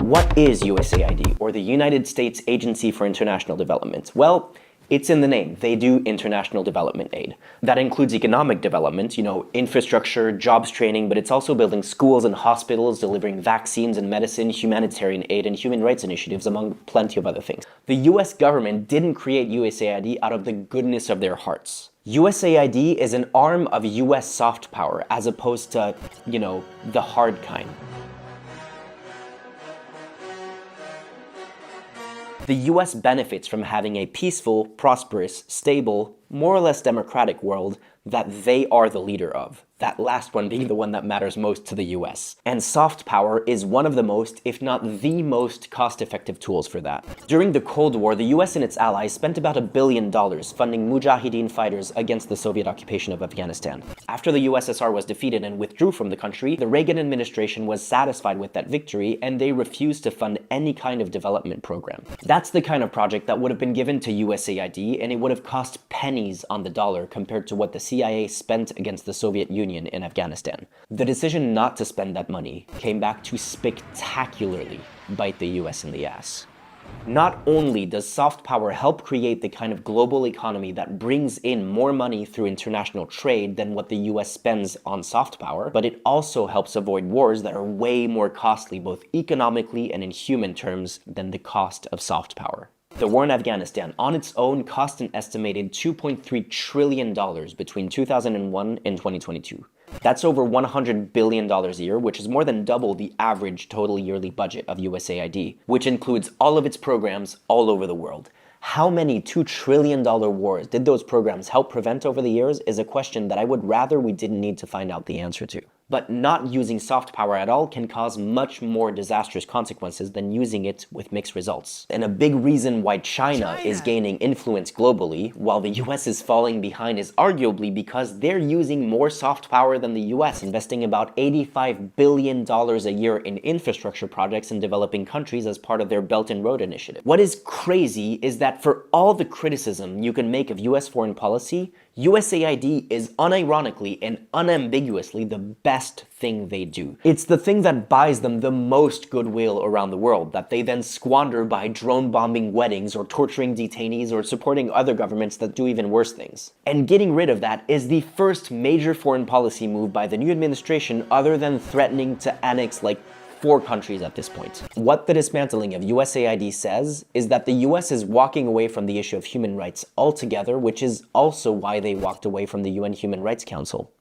What is USAID, or the United States Agency for International Development? Well, it's in the name. They do international development aid. That includes economic development, infrastructure, jobs training, but it's also building schools and hospitals, delivering vaccines and medicine, humanitarian aid, and human rights initiatives, among plenty of other things. The US government didn't create USAID out of the goodness of their hearts. USAID is an arm of US soft power, as opposed to, the hard kind. The US benefits from having a peaceful, prosperous, stable, more or less democratic world that they are the leader of. That last one being the one that matters most to the US. And soft power is one of the most, if not the most, cost-effective tools for that. During the Cold War, the US and its allies spent about $1 billion funding Mujahideen fighters against the Soviet occupation of Afghanistan. After the USSR was defeated and withdrew from the country, the Reagan administration was satisfied with that victory, and they refused to fund any kind of development program. That's the kind of project that would have been given to USAID, and it would have cost pennies on the dollar compared to what the CIA spent against the Soviet Union in Afghanistan. The decision not to spend that money came back to spectacularly bite the US in the ass. Not only does soft power help create the kind of global economy that brings in more money through international trade than what the US spends on soft power, but it also helps avoid wars that are way more costly both economically and in human terms than the cost of soft power. The war in Afghanistan on its own cost an estimated $2.3 trillion between 2001 and 2022. That's over $100 billion a year, which is more than double the average total yearly budget of USAID, which includes all of its programs all over the world. How many $2 trillion wars did those programs help prevent over the years is a question that I would rather we didn't need to find out the answer to. But not using soft power at all can cause much more disastrous consequences than using it with mixed results. And a big reason why China is gaining influence globally, while the US is falling behind, is arguably because they're using more soft power than the US, investing about $85 billion a year in infrastructure projects in developing countries as part of their Belt and Road Initiative. What is crazy is that for all the criticism you can make of US foreign policy, USAID is unironically and unambiguously the best thing they do. It's the thing that buys them the most goodwill around the world, that they then squander by drone bombing weddings or torturing detainees or supporting other governments that do even worse things. And getting rid of that is the first major foreign policy move by the new administration other than threatening to annex 4 countries at this point. What the dismantling of USAID says is that the US is walking away from the issue of human rights altogether, which is also why they walked away from the UN Human Rights Council.